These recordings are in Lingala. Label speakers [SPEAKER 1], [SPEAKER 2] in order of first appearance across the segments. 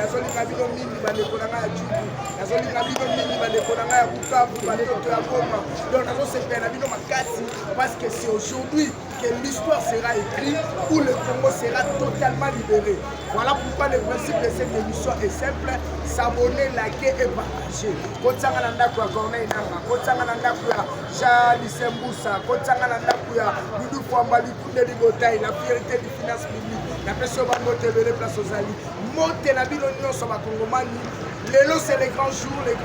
[SPEAKER 1] nazolinga bino mingi bandeko na ngai ya Djubu, nazolinga bino mingi bandeko na ngai ya Bukavu, batoto ya Goma. Donc nazosepela na bino makasi parce que c'est aujourd'hui que l'histoire sera écrite où le Congo sera totalement libéré. Voilà pourquoi le principe de cette émission est simple: s'abonner, liker et partager. Kotsanga na ndako ya Corneille Nanga, kotsanga na ndako ya Jean Lisembusa, kotsanga na ndako ya Doudou Fwamba Likunde Ligotai, la fierté du finance publique. La pression va monter vers les places aux alliés. Monter la ville au sur ma Congomanie. Lelo c'est les grands jours de la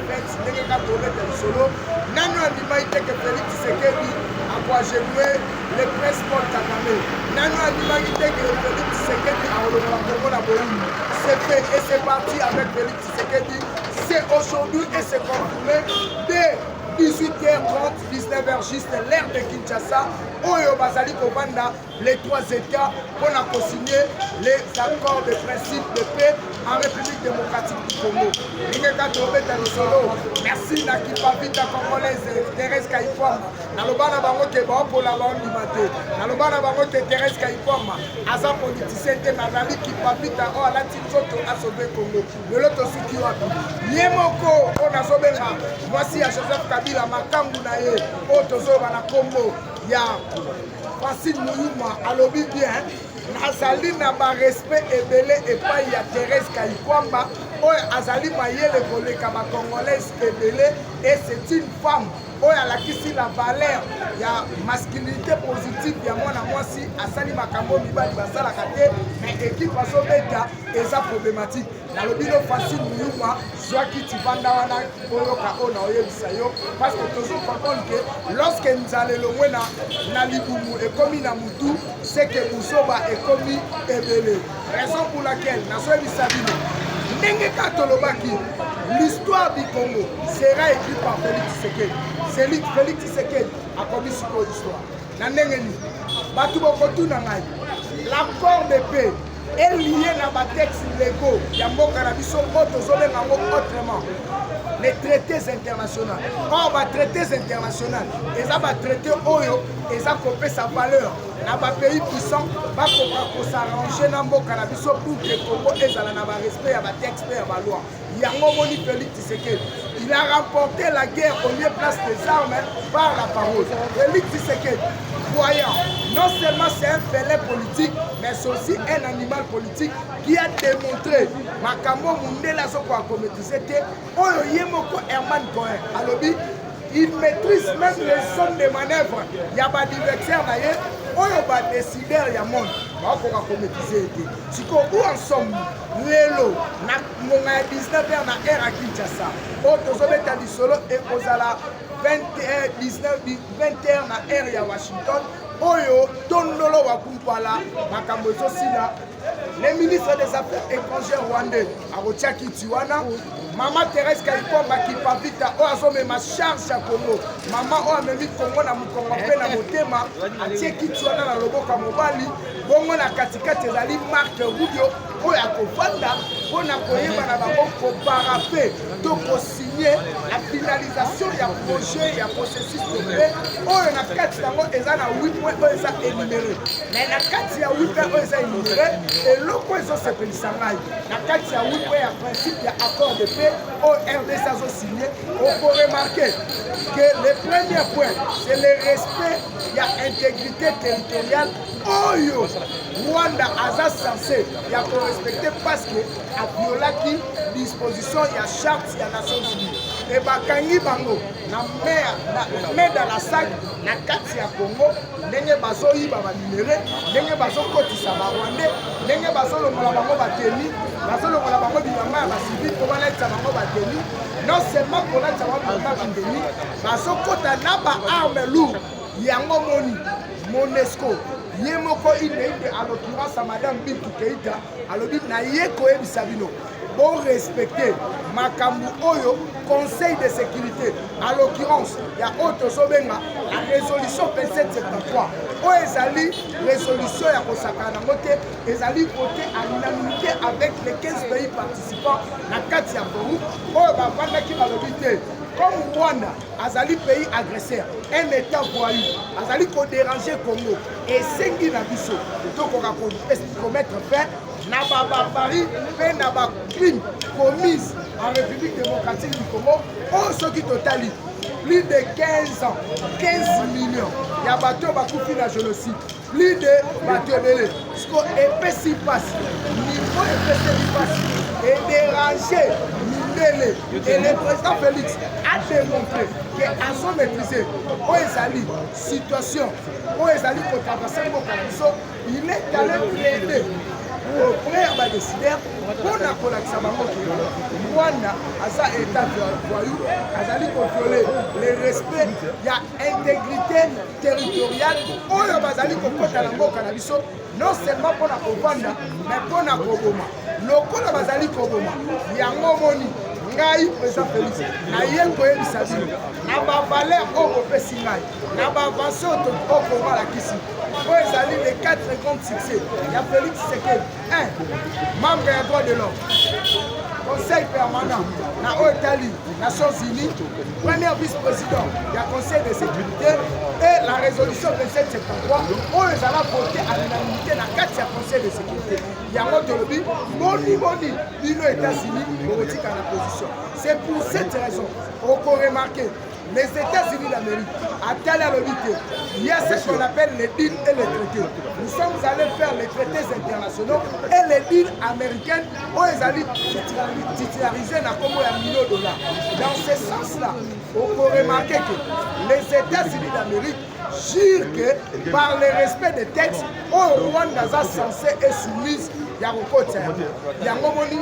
[SPEAKER 1] fête. Dès que tu es solo, Nano Andimaïté que Félix Tshisekedi a quoi jouer le presse Paul Kagame. Nano Andimaïté que Félix Tshisekedi a Congo la Bolivie. C'est fait et c'est parti avec Félix Tshisekedi. C'est aujourd'hui et c'est confirmé dès 18h30, 19h juste l'ère de Kinshasa. Oyo Bazali Kobanda, les trois États pour signer les accords de principe de paix en République démocratique du Congo. Merci Nakipa Vita Congolaise, Thérèse Kaïfouama. Nalobana Bango Keba pour la bande du matin. Nalobana Bango Thérèse Kaïfouama. Aza politicien Nazali Kipa Vita, oh la Tinsoto a sauvé Congo. Le loto Sukiwapi. Yemoko, on a sauvé là. Voici à Joseph Kabila, Makambu Naye, Otozo Bana Combo. Ya Francine Mouyuma alobi bien nazali na ba respect ebele epai ya Thérèse Kaïfouamba oyo azali mayele koleka ba congolaise ebele et c'est une femme oyo alakisi la valeur ya masculinité positive ya mwana mwasi asali makambo mibali basalaka te mais équipe azobeta eza problématique. Nalobi no Francine Mouyuma zwaki tivanda wana oyoka ona oyebisa yo parce que toujours comprendre que lorsque nzalelo mwena na libumu ekomi na mutu c'est que musoba ekomi ebele. Raison pour laquelle nazoyebisa bino ndenge katolobaki l'histoire du Congo sera écrite par Félix Tshisekedi. C'est Félix Tshisekedi a commis sur l'histoire. Na ndenge ni batu bokotuna ngai l'accord de paix est lié à ma texte légaux. Il y a beaucoup autrement. Les traités internationaux. Or, les traités internationaux, ils ont traité Oyo, ils ont coupé sa valeur. Dans les pays puissants, ils ont s'arranger dans le Canabiso pour que le Congo ait un respect à la texte et à la loi. Il y a un moment Félix Tshisekedi. Il a remporté la guerre au lieu de place des armes par la parole. Félix Tshisekedi, voyant, non seulement c'est un félin politique, mais c'est aussi un animal politique qui a démontré Makambo Mundela Soko a commétisé Oyo Yemoko Herman Cohen. Alobi, il maîtrise même les zones de manœuvre. Il y a des adversaires d'ailleurs. Oyo ba décideur ya monde. Ba ko ka commétisé été. Siko où en sommes lelo na monga 19h na air à Kinshasa. O tozobeta di solo et ozala 21h na air ya Washington. Oyo tondolo wa kumpala makambo sina les ministres des affaires étrangères rwandais a Tiwana Maman Thérèse Kaïfouamba qui pavita o azome ma charge à Congo maman o amemi Congo na mukongo pe na motema atie Tiwana na loboko mobali bongo na katikati ezali Marc Rubio o ya kovanda pona koyeba na bango ko parape to ko signer la finalisation ya projet ya processus de paix oyo na kati nango eza na 8 points oyo eza énuméré mais na kati ya 8 points oyo eza énuméré eloko ezosepelisa ngai na kati ya 8 points ya principe ya accord de paix au RDC a signé, on peut remarquer que le premier point, c'est le respect de l'intégrité territoriale. Oyo, Rwanda a censé respecter parce que a violé la disposition de la charte des Nations Unies. Et Bakangi Bango, na mer dans la sac, na kati ya Congo, ndenge bazo yiba ba numéré, ndenge bazo kotisa ba Rwandais, ndenge bazo longola bango bateni, bazo longola bango bilamba ba civil ko bana tsa bango bateni, non seulement pour la tsa bango bateni, bazo kota na ba arme lourde, yango moni, Monesco, yemoko ine à l'occurrence à madame Bintou Keïta, alobi na yeko ebisabino. Pour respecter Makambu Oyo, Conseil de sécurité. À l'occurrence, il y a Otto Sobenga, la résolution 2773. Où ezali résolution ya kosakana moté, ezali voté à l'unanimité avec les 15 pays participants na kati ya Boru. Oyo bavanda ki balobité. Comme Rwanda, azali pays agresseur, un état voyou, azali ko déranger Congo et sengi na biso, to ko commettre fin na barbarie et na crime commise en République démocratique du Congo. Oh, ce qui totalise plus de 15 ans, 15 millions. Il y a bateau bakoufi na génocide. Plus de bateau belé. Ce qu'on épais si passe, niveau épais si passe, et déranger Mindele. Et le président Félix a démontré qu'à son maîtrisé, où ezali situation, où ezali pour traverser le Mokalabiso, il est allé plaider auprès des décideurs pour la collection de Rwanda, à sa état voyou, à contrôler le respect, il y a intégrité territoriale, où il y a bazali kokota na mboka na biso, non seulement pour la Rwanda, mais pour la Koboma. Lokola bazali Koboma, yango moni ngai président Félix, na ye koyebisa bino, na ba valeur oyo kopesi ngai, na ba avancé oyo komalakisi. Oyo ezali les 4 grands succès ya Félix Tshisekedi. 1. Membre ya droit de l'homme, conseil permanent na oyo etali Nations Unies, premier vice-président du Conseil de sécurité et la résolution 2773 oyo ezala voté à l'unanimité na kati ya Conseil de sécurité. Yango tolobi boni bino États-Unis okotika na position. C'est pour cette raison on peut remarquer les États-Unis d'Amérique, à tel l'obité, il y a ce qu'on appelle les deals et les traités. Nous sommes allés faire les traités internationaux et les deals américains où ils allaient titulariser dans $1 million. Dans ce sens-là, on peut remarquer que les États-Unis d'Amérique jurent que par le respect des textes, où Rwanda est censé être soumise. Yango moni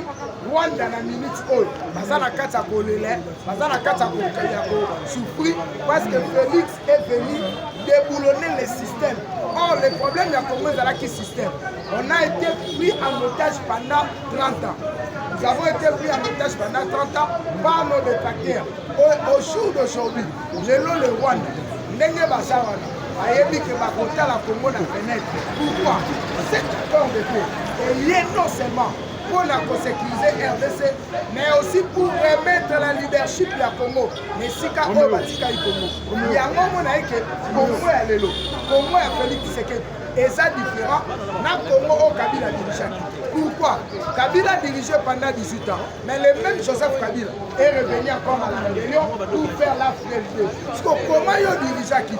[SPEAKER 1] Rwanda na minute oyo baza na kati ya kolele baza na kati ya souffrir parce que Félix est venu déboulonner le système. Or le problème ya Congo ezalaki système. On a été pris en otage pendant 30 ans. Nous avons été pris en otage pendant 30 ans par nos détracteurs. Au jour d'aujourd'hui, le Rwanda ndenge baza wana ayebi ke bakota la Congo na fenêtre. Pourquoi? Cet accord de paix est lié non seulement pour la sécuriser RDC, mais aussi pour remettre la leadership du Congo. Mais si ka o batika Congo, yango mona eke Congo ya lelo, Congo ya Félix Tshisekedi eza différent na Congo au Kabila dirigeaki. Pourquoi? Kabila dirigeait pendant 18 ans, mais le même Joseph Kabila est revenu encore à la rébellion pour faire la fidélité. Parce que comment yo dirigeaki?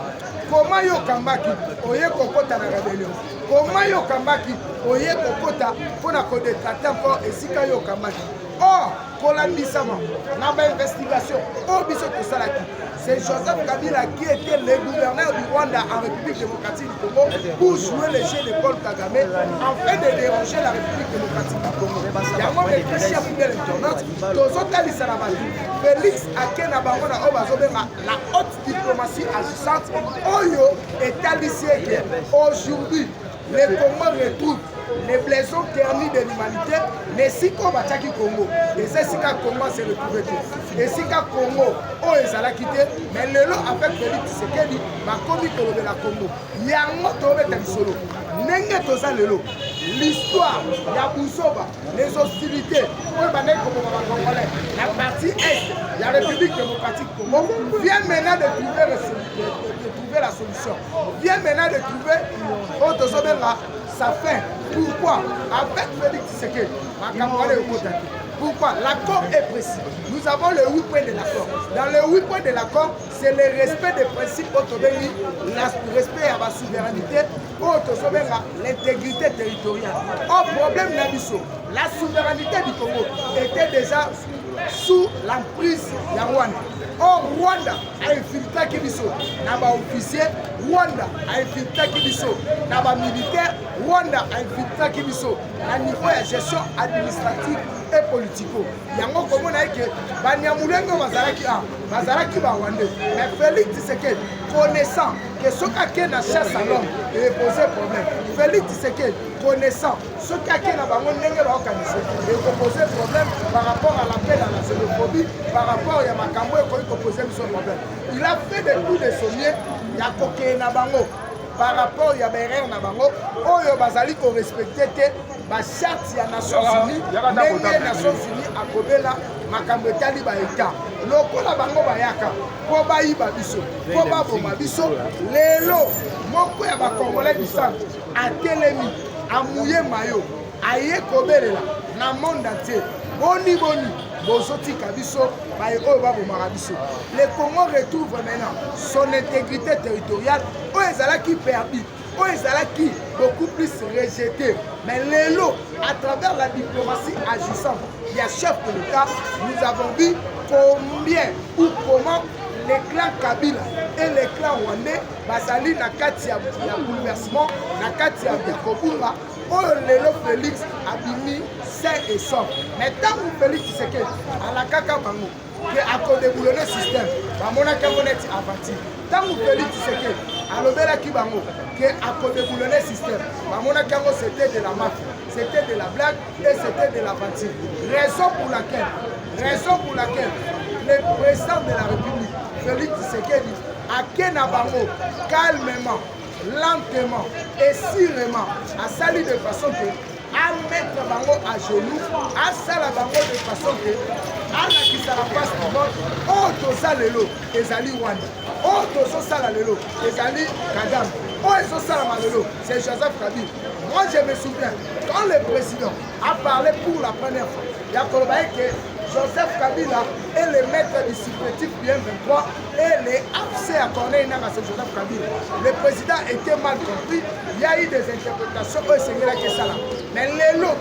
[SPEAKER 1] Comment yo kambaki oye kokota na rébellion? Comment yo kambaki oye kokota pona ko détracter encore esika yo kambaki? Or, kolambisama na ba investigation o biso to salaki. C'est Joseph Kabila qui était le gouverneur du Rwanda en République démocratique du Congo pour jouer le jeu de Paul Kagame afin de déranger la République démocratique du Congo. Yango le chef de l'internaute, tozotalisa na batu. Félix akena bango na obazobenga la haute diplomatie agissante oyo etalisi que aujourd'hui les Congo retrouvent les blessons ternis de l'humanité, mais si on va attaquer Congo, et c'est si Congo s'est retrouvé tout. Et si Congo, on les a quitté, mais le lot avec Félix Tshisekedi, ma commis de la Congo, il y a un autre solo. Nenge toza lelo. L'histoire, Yabousoba, les hostilités, la partie Est, la République démocratique Congo, vient maintenant de trouver la solution. Vient maintenant de trouver sa fin. Pourquoi? Avec Félix Tshisekedi, pourquoi? L'accord est précis. Nous avons les 8 points de l'accord. Dans les 8 points de l'accord, c'est le respect des principes autobénis, le respect à la souveraineté, l'intégrité territoriale. Au problème Nabiso, la souveraineté du Congo était déjà sous l'emprise de Rwanda. Or, Rwanda a infiltré Kibiso, Naba officier, Rwanda a infiltré Kibiso, Naba militaire, Rwanda a infiltré Kibiso, à niveau de gestion administrative et politico. Yango comme on a dit que Banyamulengo Bazaraki Rwandais, mais Félix Tshisekedi, connaissant que ce qui est dans chasse à l'homme, il posé problème. Félix Tshisekedi, connaissant ce qui est dans Bango Nenge Baokanise, il posé problème par rapport à l'appel à la xénophobie, par rapport à Makambo et posé son problème. Il a fait des coups de sommier, il y a coqué na Bango. Par rapport à Yaberer Nabango, Oyo Bazali qu'on respectait la charte des Nations Unies, les Nations Unies à Kobela, Makambetali Baïka. Loko la Bango Bayaka, Kobaï Babiso, Kobabo Babiso, Lelo, Moko ya Congolais du centre, à Télémi, à Mouye Mayo, aye kobelela na monde entier boni bozotika biso baye oyo babomaka biso. Le Congo retrouve maintenant son intégrité territoriale oyo ezalaki perdu, oyo ezalaki beaucoup plus rejeté. Mais lelo, à travers la diplomatie agissante du chef de l'État, nous avons vu combien ou comment les clans Kabila et les clans Rwandais basali na kati ya bouleversement, na kati ya Kobunga, oyo lelo Félix abimi sain et sauf. Mais tant que Félix Tshisekedi alakaka bango ke akodeboulonner système, bamonaki yango neti aventure. Tant que Félix Tshisekedi alobelaki bango ke akodeboulonner système, bamonaki yango c'était de la mafia, c'était de la blague et c'était de l'aventure. Raison pour laquelle le président de la République, Félix Tshisekedi, a kena bango calmement, lentement et sûrement, a sali de façon que à mettre bango à genoux, à sala bango de façon que à la qui la face du monde, oh toza lelo, ezali Rwanda, oh tozo sala lelo, ezali Kagame, oh ezo sala malelo, c'est Joseph Kabila. Moi je me souviens, quand le président a parlé pour la première fois, il y a que Joseph Kabila est le maître du supplétif BM23 et les AFC accordés à Joseph Kabila. Le président était mal compris, il y a eu des interprétations au Seigneur qui est là. Mais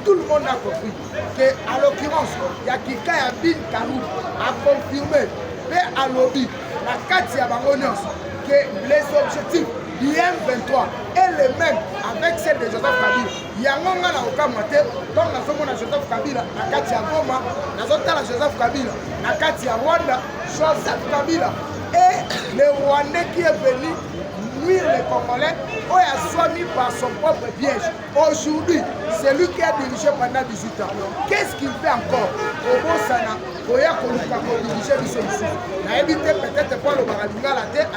[SPEAKER 1] tout le monde a compris qu'à l'occurrence, il y a Kika Yabin Karou a confirmé, mais à lobby, la Katia Bangonios, que les objectifs du M23 est le même avec celle de Joseph Kabila. Il y a un moment où donc nous sommes Joseph Kabila, na Katia Goma, nous sommes Joseph Kabila, na Katia Rwanda, Joseph Kabila et le Rwandais qui est venu nuire les Congolais, où il a soigné par son propre piège. Aujourd'hui, c'est lui qui a dirigé pendant 18 ans. Qu'est-ce qu'il fait encore? Au Bosana, pour diriger du solution. Il a évité peut-être pas le Baralinga la tête,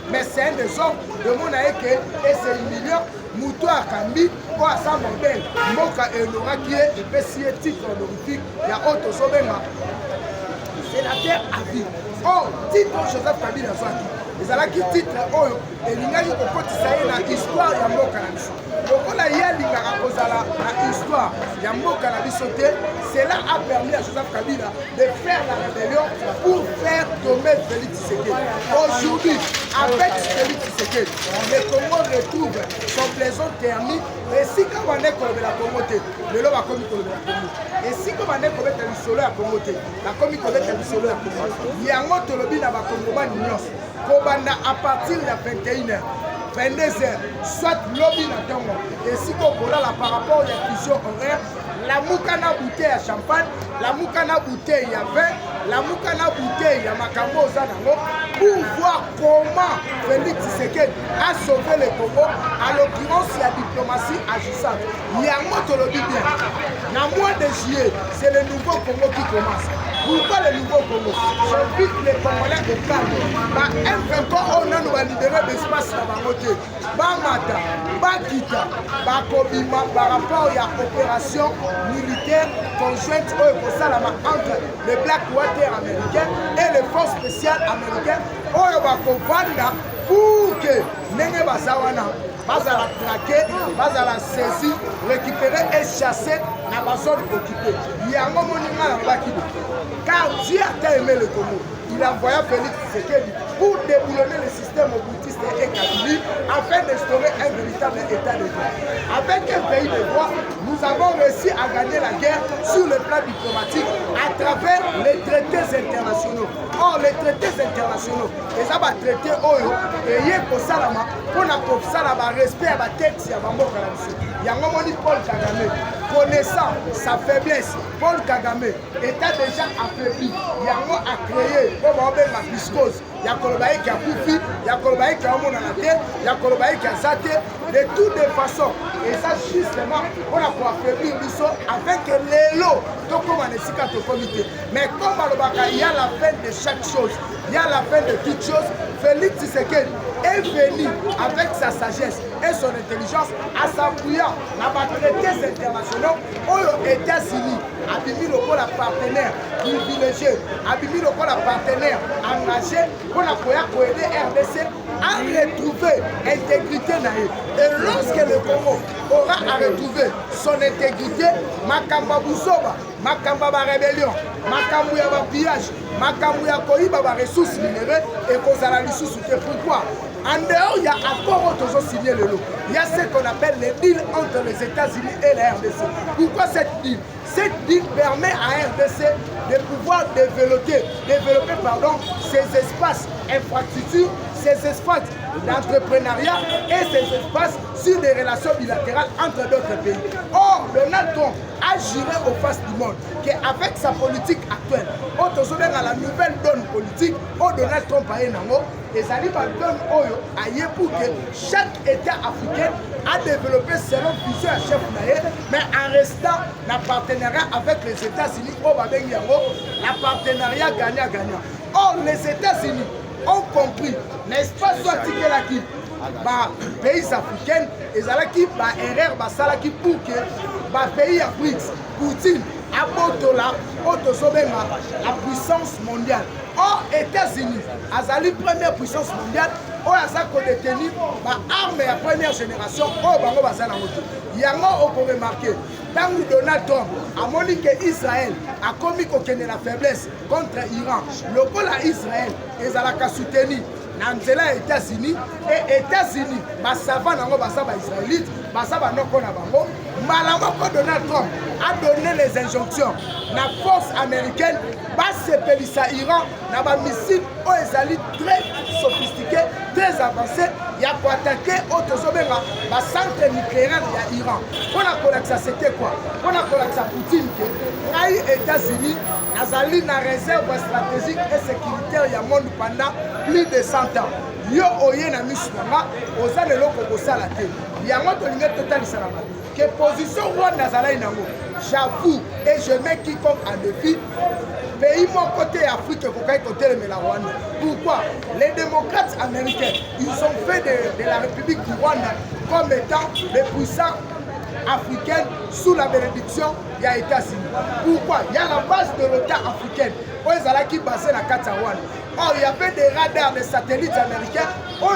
[SPEAKER 1] mais c'est un des hommes de mon aïké et c'est humiliant. Moutou Akambi, ou à sa modèle, Moka et Nora qui est épessier titre honorifique, il y a autre Sobenga. C'est la terre à vie. Oh, titre Joseph Kabila Zouaki. ezalaki titre oyo elingaki kokotisa ye na histoire ya mboka na biso lokola ye alingaka kozala na histoire ya mboka na biso te. Cela a permis à Joseph Kabila de faire la rébellion pour faire tomber Félix Tshisekedi. Aujourd'hui, avec Félix Tshisekedi, le Congo retrouve son blason thermique. Et si comme on est comme la Congo, le lot va comme la Congo. Et si comme on est comme le solo à Congo, la comique comme le solo à Congo. Il y a un autre lobby dans la Congo, à partir de 21h, 22h, soit lobby dans Congo. Et si on a par rapport à la fusion horaire, la moukana bouteille à champagne, la moukana bouteille à vin, la moukana bouteille à makambo zanango, pour voir comment Félix Tshisekedi a sauvé le Congo. À l'occurrence, il y a diplomatie agissante. Il y a un mot le dit bien. Dans le mois de juillet, c'est le nouveau Congo qui commence. Pourquoi le nouveau Congo? J'invite les Congolais au calme. M23, on a libéré l'espace dans ma côté. Bamata, Bakita, Bakobima, par rapport à l'opération militaire conjointe entre les Black Water américains et les forces spéciales américaines. Oyo bakovanda pour que Nenge Bazawana bazala traquer, bazala saisir, récupérer et chasser dans la zone occupée. Il y a un moment car Dieu a aimé le Congo. Il a envoyé Félix Tshisekedi pour déboulonner le système occultiste et kabili afin d'instaurer un véritable état de droit. Avec un pays de droit, nous avons réussi à gagner la guerre sur le plan diplomatique à travers les traités internationaux. Or, les traités internationaux, les traités Oyo, et hier pour Salama, pour la respect à la tête, il y a un moment Paul Kagame, connaissant sa faiblesse, Paul Kagame était déjà affaibli. Il y a un mot à créer, comme on appelle la biscose. Il y a Kolobaï qui a Koufi, il y a Kolobaï qui a Omon à la tête, il y a Kolobaï qui a Zate, de toutes les façons. Et ça, justement, on a pour affaiblir l'ISO avec les lots, tout comme on est si comité. Mais comme il y a la fin de chaque chose, il y a la fin de toutes choses. Félix Tshisekedi est venu avec sa sagesse et son intelligence à s'appuyer dans les traités internationaux aux États-Unis, abimi lokola partenaire privilégié, abimi lokola partenaire engagé pour la aider RDC à retrouver intégrité naïe. Et lorsque le Congo aura à retrouver son intégrité, Makamba Boussoba, Makamba ba rébellion, Makambu ya ba pillage, Makambu ya koyiba ba ressources minérales et kozala lisusu te. Pourquoi? En dehors, il y a encore autre chose signé le lot. Il y a ce qu'on appelle les deals entre les États-Unis et la RDC. Pourquoi cette deal? Cette deal permet à RDC de pouvoir développer ces espaces infrastructures, ces espaces d'entrepreneuriat et ces espaces sur des relations bilatérales entre d'autres pays. Or, Donald Trump a juré aux faces du monde qu'avec sa politique actuelle, dans la nouvelle donne politique, Donald Trump a et ça dit pour que chaque État africain a développé selon vision à chef mais en restant en partenariat avec les États-Unis, la partenariat gagnant-gagnant. Or, les États-Unis ont compris, n'est-ce pas, soit que la pays africains, et qui erreur pour que pays africains, Poutine, la puissance mondiale. Or, États-Unis, Azali première puissance mondiale, où a détenu l'arme à première génération, il y a on peut remarquer, tant que Donald Trump a montré que Israël a commis la faiblesse contre l'Iran, le pôle à Israël, ils ont soutenu les États-Unis et États-Unis, ça va dans les Israélites, ça va dans Donald Trump a donné les injonctions. La force américaine va s'épélisser l'Iran dans des missiles très sophistiqués, très avancés. Il y a pour attaquer au centre nucléaire de l'Iran. Pour la ça c'était quoi? Pour la ça Poutine que les États-Unis ont une réserve stratégique et sécuritaire il y a monde pendant plus de 100 ans. Yo oye na misuma osale loko kosala te. Yango tolinga total salama. Que position Rwanda zala inango. J'avoue et je mets quiconque en défi. Pays mon côté Afrique kokai côté le Rwanda. Pourquoi? Les démocrates américains, ils ont fait de la République du Rwanda comme étant les puissants africains sous la bénédiction des États-Unis. Pourquoi? Il y a la base de l'OTAN africaine. Où ils allaient qui basé la Rwanda. Or, il y avait des radars, des satellites américains, où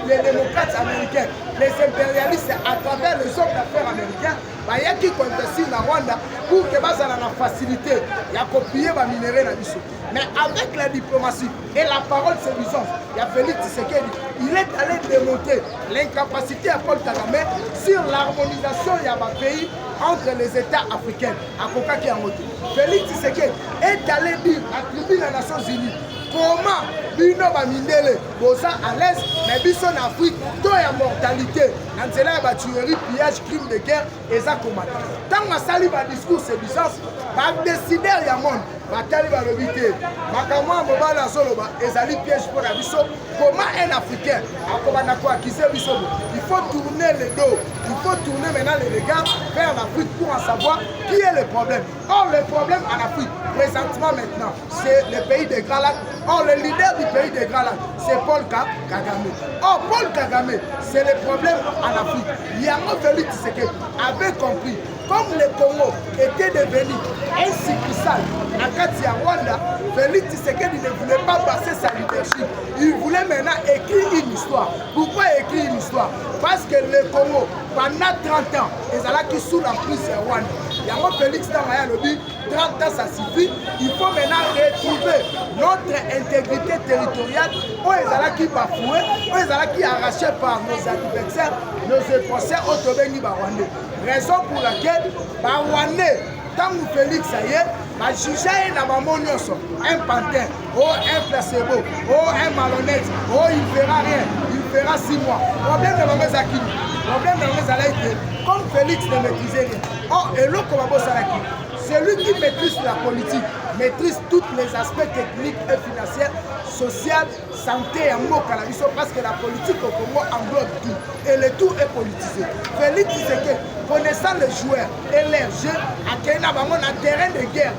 [SPEAKER 1] les démocrates américains, les impérialistes, à travers les hommes d'affaires américains, il y a qui investit dans Rwanda pour que ça ait la facilité, il y a copié les minéraux dans le. Mais avec la diplomatie et la parole séduisante, il y a Félix Tshisekedi, il est allé démontrer l'incapacité à Paul Kagame sur l'harmonisation il y a un pays entre les États africains. Félix Tshisekedi est allé dire à la tribune des Nations Unies comment bino bamindele boza à l'aise mais biso en Afrique to ya mortalité nzela ya tuerie pillage crime de guerre eza komata tant asali ba discours séduisance ba décideur ya monde batali ba lobité makamwa mobala soloba ezali piège pour la biso comment un africain akobana ko accuser biso il faut tourner le dos il faut tourner maintenant les regards vers l'Afrique pour en savoir qui est le problème. Or le problème en Afrique présentement maintenant c'est le pays des Grands Lacs. Or, le leader du pays des Grands Lacs, c'est Paul Kagame. Or, Paul Kagame, c'est le problème en Afrique. Yango Félix Tshisekedi avait compris, comme le Congo était devenu un succursale à Katia Rwanda, Félix Tshisekedi ne voulait pas passer sa leadership. Il voulait maintenant écrire une histoire. Pourquoi écrire une histoire? Parce que le Congo, pendant 30 ans, ils allaient sous la prise de Rwanda. Yango Félix Tshisekedi le dit, 30 ans ça suffit, il faut maintenant retrouver notre intégrité territoriale où ils allaient qui bafouer, où ils allaient qui arrachés par nos adversaires, nos adversaires au Tobengi Barwandais. Raison pour laquelle Barwandais, tant que Félix ça y est, va juger un pantin, un placebo, un malhonnête, il fera rien, il fera 6 mois. Problème de la Zaki, problème de la Zalaïque, comme Félix ne maîtrisait rien. Or, et l'autre c'est lui qui maîtrise la politique, maîtrise tous les aspects techniques et financiers, social, santé et amour cannabis, parce que la politique au Congo englobe tout. Et le tout est politisé. Félix Tshisekedi, connaissant les joueurs et leurs jeux, à Kenya, on a un terrain de guerre.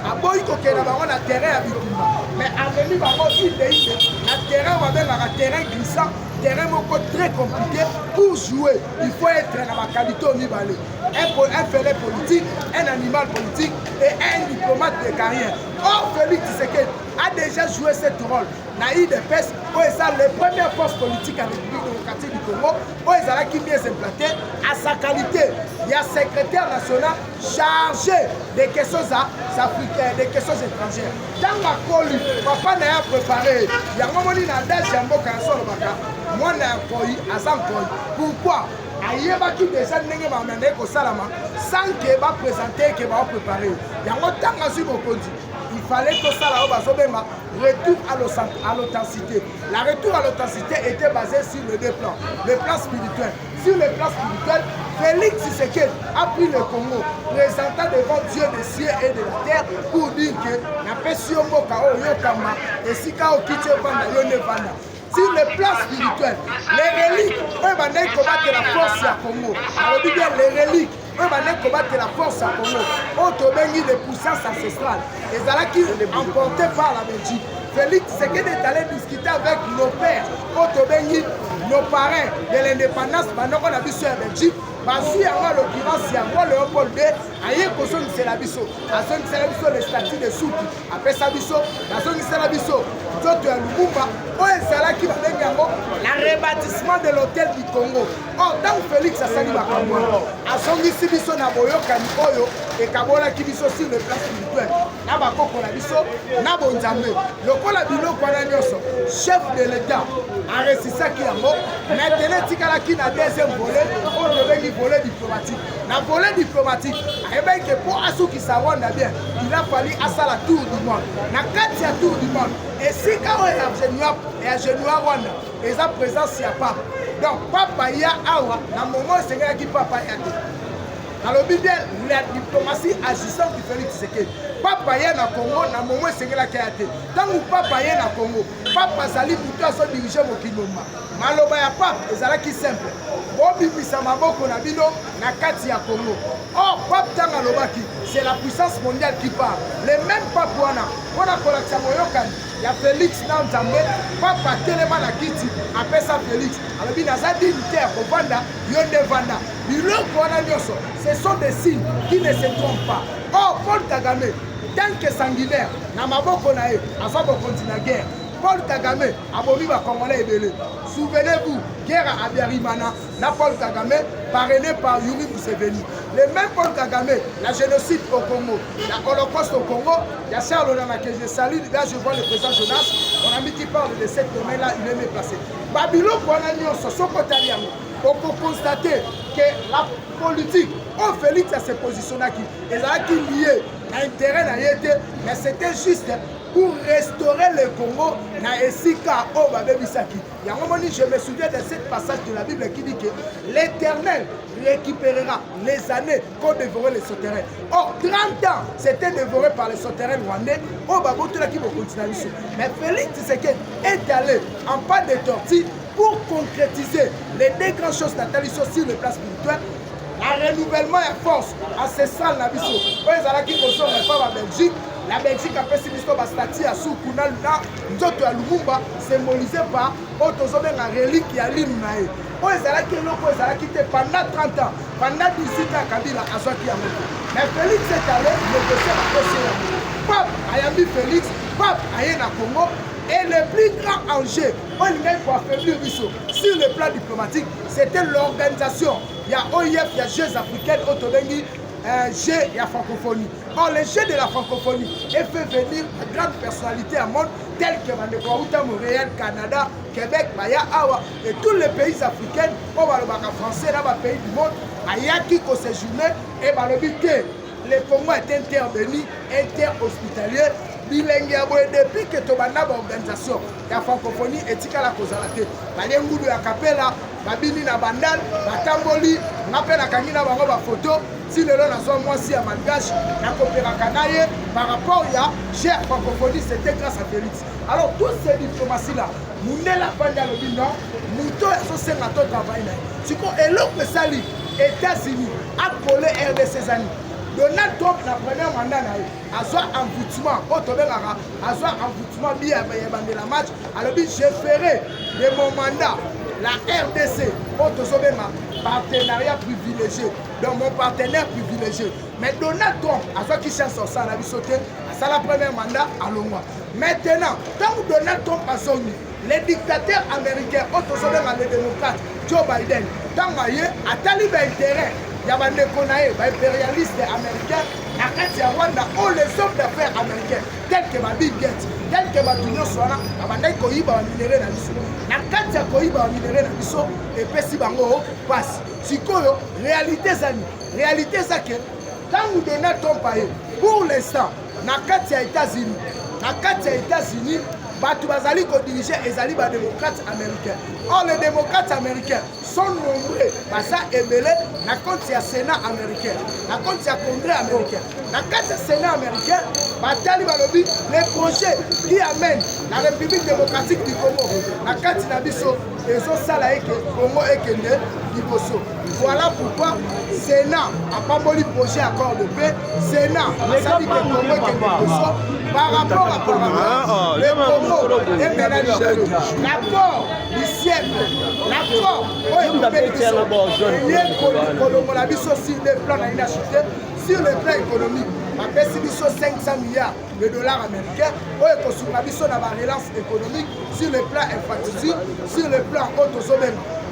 [SPEAKER 1] À Boyko, on a un terrain à Bikuma. Mais à venir, on a un terrain un terrain glissant, terrain très compliqué. Pour jouer, il faut être dans la qualité au niveau. Un félin politique, un animal politique et un diplomate de carrière. Or, Félix Tshisekedi a déjà joué ce rôle. Naïd de PES, où est les premières forces politiques en République démocratique du Congo, où est là qui vient s'implanter à sa qualité. Il y a secrétaire national chargé des questions africaines, des questions étrangères. Dans ma colle, papa n'a préparé. Il y a un moment où il y a un jambo qui a un baka. Moi, j'ai un coï, à 100 coï. Pourquoi? Ayebaki déjà ndenge bamende ko salama sans que ba présenter que ba préparer. Yango tanga sur bokondi. Il fallait que ça là bazobenga retour à l'authenticité. La retour à l'authenticité était basée sur les deux plans. Le plan spirituel. Sur le plan spirituel, Félix Tshisekedi a pris le Congo, présentant devant Dieu des cieux et de la terre pour dire que na pesi mboka oyo kama esika okitche vanda yo ne vanda. Sur le plan spirituel, les reliques, eux vont combattre la force à Congo. Alors, bien, les reliques, eux vont combattre la force à Congo. Autobéni de puissance ancestrale. Les Alaki emportés par la Belgique. Félix Tshisekedi est allé discuter avec nos pères, Autobéni, nos parrains de l'indépendance, pendant qu'on a vu sur la Belgique. Basi en l'occurrence, il y a moi Léopold II, aïe Koson Selabiso, à son Selabiso les statuts de Souki, après Sabiso, à son Selabiso, d'autres à Lumumba, où est là qui va venir le rebâtissement de l'hôtel du Congo. Or, dans Félix Assali Bakamwa, à son Sibiso Naboyo Kanikoyo, et Kabola Kibiso sur le plan spirituel, Nabako Kolabiso, Nabonzame, le Kolabilo Kwananyoso, chef de l'État, à Ressissa Kiambo, maintenant Tikalaki na deuxième volet, on devait volet diplomatique. Dans le volet diplomatique, pour Assou qui s'avonne bien, il a fallu à la tour du monde. Dans 4 tour du monde. Et si quand on est à Genoa, et sa présence, il n'y a pas. Donc, papa, il y a awa, dans le moment où c'est qui papa y a. Dans le Bible, la diplomatie agissante du Félix Tshisekedi. Papa y a na Congo, dans le moment où c'est qui a été. Tant que papa y a na Congo, papa Zali plutôt à son dirigeant au Kinoma. Maloba ya papa, ezala qui simple. Bobibisa maboko na bino na kati ya Congo. Or, Pape Tanga Lobaki, c'est la puissance mondiale qui parle. Les mêmes papes wana, on a collecté moyokani. Il y a Félix Nanzambe, Papa Telema na kiti, après ça Félix. Alors, il y a des dignitaires au Vanda, Yonde Vanda. Ce sont des signes qui ne se trompent pas. Or, Paul Kagame, tant que sanguinaire, na maboko na e, aza bo continue la guerre. Paul Kagame, abomi ba Congolais ebele. Souvenez-vous, guerre à Abiyarimana, na Paul Kagame, parrainé par Yuri Museveni. Le même Paul Kagame, la génocide au Congo, la holocauste au Congo, il y a Charles Olana que je salue, là je vois le président Jonas, mon ami qui parle de cette domaine-là, il est mieux placé. Babylone, on peut constater que la politique, on Félix à se positionner qui est lié à l'intérêt, mais c'était juste pour restaurer le Congo na esika o babebisaki. Il y a un moment où je me souviens de ce passage de la Bible qui dit que l'Éternel récupérera les années qu'on dévorait les sauterelles. Or, 30 ans, c'était dévoré par les sauterelles rwandais. Oh, babotola qui va continuer. Mais Félix Tshisekedi est allé en pas de tortue pour concrétiser les deux grandes choses natalisées sur le plan spirituel. Un renouvellement et force ancestrale na biso. Oyo qui consomme les femmes en Belgique. La Belgique a fait une statue à Soukuna Luna, Nzoto à Lumumba, symbolisé par Otozome la relique qui a l'hymne. Oyo qui était pendant 30 ans, pendant 18 ans, Kabila a sorti à Moko. Mais Félix est allé négocier la procédure. Pape Ayambi Félix, Pape Ayena Congo. Et le plus grand enjeu, pour affaiblir Russo sur le plan diplomatique, c'était l'organisation. Il y a OIF, il y a Jeux africains, Otobengi, Jeux et la francophonie. Or, les Jeux de la francophonie ont fait venir de grandes personnalités à monde, telles que Mandekouta, Montréal, Canada, Québec, Maya, Awa, et tous les pays africains, au français, dans les pays du monde, Ayaki, qui s'est séjourné, et le Congo est intervenu, interhospitalier. Depuis que tu as une organisation, la francophonie est la cause à la tête. Balengudu ya Kapela, Babini na Bandal, Batamboli, Napena Kangina Bangoba photo, si le long a moi si à Malgache, na Kopera Kanaye, par rapport à la francophonie, c'était grâce à Félix. Alors, toutes ces diplomaties-là, nous ne la pas dans le bilan, nous tous sommes à notre travail. Tu vois, et l'autre sali, États-Unis, appelé RDC Zani. Donald Trump na premier mandat na a soit envoûtement otobengaka a soit envoûtement bien de la match alors je ferai de mon mandat la RDC otozobenga partenariat privilégié donc mon partenaire privilégié mais Donald Trump a soit qui cherche ça la bisoté ça la premier mandat à Longwa maintenant tant que Donald Trump a sonné les dictateurs américains otozobenga les démocrates Joe Biden tant maye a talibé intérêt il y a des impérialistes américains à Rwanda ou les hommes d'affaires américains tels que Bill Gates, tels que Matunyo Swana, abandai koyiba minéraux na biso. Na kati ya koyiba minéraux na biso et pesi bango passe. Sikoyo réalité zani, réalité zake tant nous donner ton pays pour l'instant na kati ya États-Unis, Batu bazali ko diriger ezali ba démocrates américains. Or les démocrates américains sont nombreux basa ebele na compte ya Sénat américain, na compte ya Congrès américain. Na compte ya Sénat américain, batali balobi les projets qui amènent la République démocratique du Congo. Na compte na biso ezo sala eke Congo ekende liboso. Voilà pourquoi Sénat a pas moli projet accord de paix. Sénat a sali que Congo ekende liboso. Par rapport à le Congo est maintenant l'accord du siècle, l'accord sur le plan économique, on a 500 milliards de dollars américains, on a une relance économique sur le plan infrastructure, sur le plan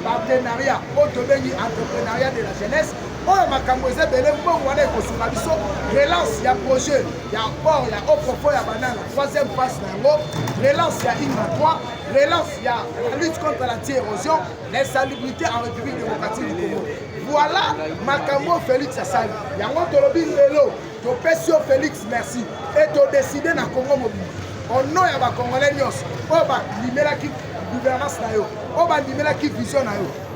[SPEAKER 1] partenariat, entrepreneuriat de la jeunesse. On a relance, il y a projet, il y a port, il y a haut profond, il y a banane, troisième phase, relance, il y a INMA3, relance, il y a la lutte contre l'anti-érosion, l'insalubrité en République démocratique du Congo. Voilà Makambo Félix Assali. Il y a un autre lobby Lelo, Topesio Félix, merci. Et tu as décidé dans le Congo mobile. On nom il y a Congolais, on va libérer qui gouvernance, on va libérer qui vision.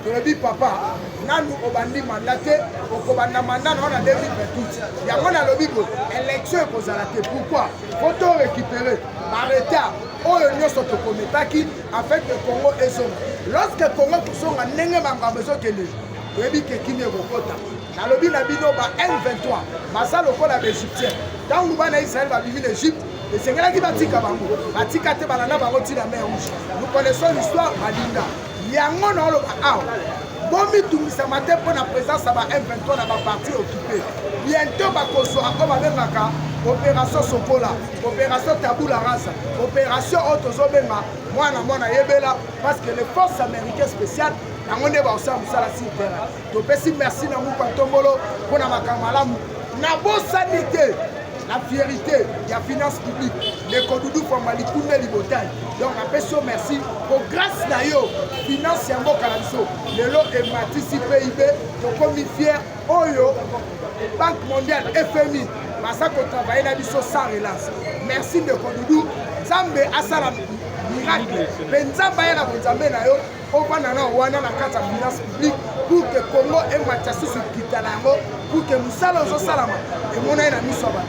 [SPEAKER 1] Je dis papa, nous obandi mandaté, au mandat on a 2028. Il y a un lobby élection et pourquoi? Faut récupérer arrêter au union sotokometaki afin que Congo est son. Lorsque Congo sont en nenge besoin que je dis que qui ne vota. Na lobby na bino ba M23, basa lokola l'Égyptien. Dans le bas Israël va vivre l'Égypte. Et c'est là qui va tika bango. Batika te balana bango ti la mer rouge. Nous connaissons l'histoire Madinda. Yango na lo ba Bomi tumisa matin pour la présence à M23 dans la partie occupée. Bientôt bakoso akoma bengaka opération Sokola, opération Taboula Rasa, opération Otozobenga, mwana yebela parce que les forces américaines spéciales on est aussi à Moussala Sintera. Donc merci na Moupa Tombolo pour na makamalamu. Na bo sanité. La fierté, il y a finance publique, les Kodoudou Famali Koundé Libotaï. Donc, appelle merci pour grâce à eux, finance Yango Kalabiso, le lot est Matisse PIB, donc comme fier, Oyo, Banque mondiale, FMI, Massa qu'on travaille dans biso sans relance. Merci de Kodoudou, Zambé Asala miracle, Benzamba Yana Benzambe Nayo, Obanana Wana na carte de finance publique pour que Congo et Mathiasou se quittent pour que Moussala Salama et mon aïe na Missoba.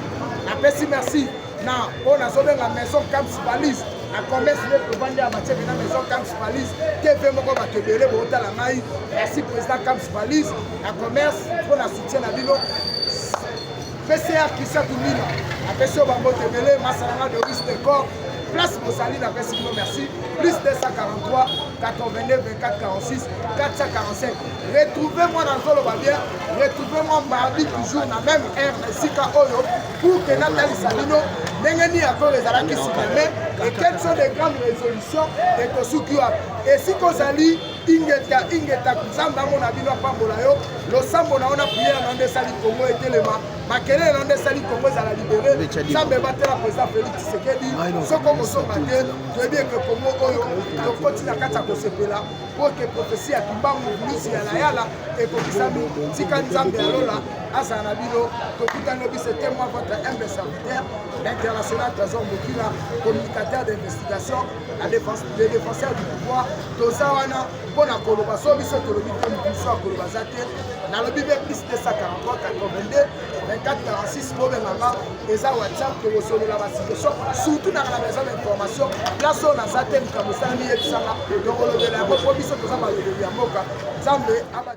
[SPEAKER 1] Merci, merci. Na on a sauvé la maison Camps Valise. La commerce de vendre à Mathieu dans la maison Camps Valise. TV Moko va te bérer pour la maille. Merci président Camps Valise. La commerce pour la soutien à Bilo. PCA qui s'est tout mis. La PCA va te bérer. Massalama de risque de corps. Place Mossali, la PCA, merci. Plus 243 89 24 46 445. Retrouvez-moi dans le Babien. Retrouvez-moi mardi toujours dans la même heure Sika Oyo pour que Nathalie Salino n'engeni encore les alaki s'y et quelles sont les grandes résolutions de Tosukiwa. Et si Kozali ingeta kuzamba mona bino pambola yo lo sambo na ona prière na nde sali Congo etelema makele na nde sali Congo za la libérer sambe batela président Félix Tshisekedi soko kosonga te to bien que Congo oyo to continue kata kosepela pour que prophétie akimbangu misi ya la yala et ko kisami tika nzambe alola asa na bino to kutano bi c'était moi votre humble serviteur l'international Trésor Mokila communicateur d'investigation la défense les défenseurs du pouvoir tozawana pona koloba so biso tolobi te biso akoloba zate na lobi be plus de 143 82 24 46 mobenganga eza WhatsApp to solola ba situation surtout dans la maison d'information place on a zate mkamosani yebisanga donc olobela ko biso toza ba lobi ya moka zambe aba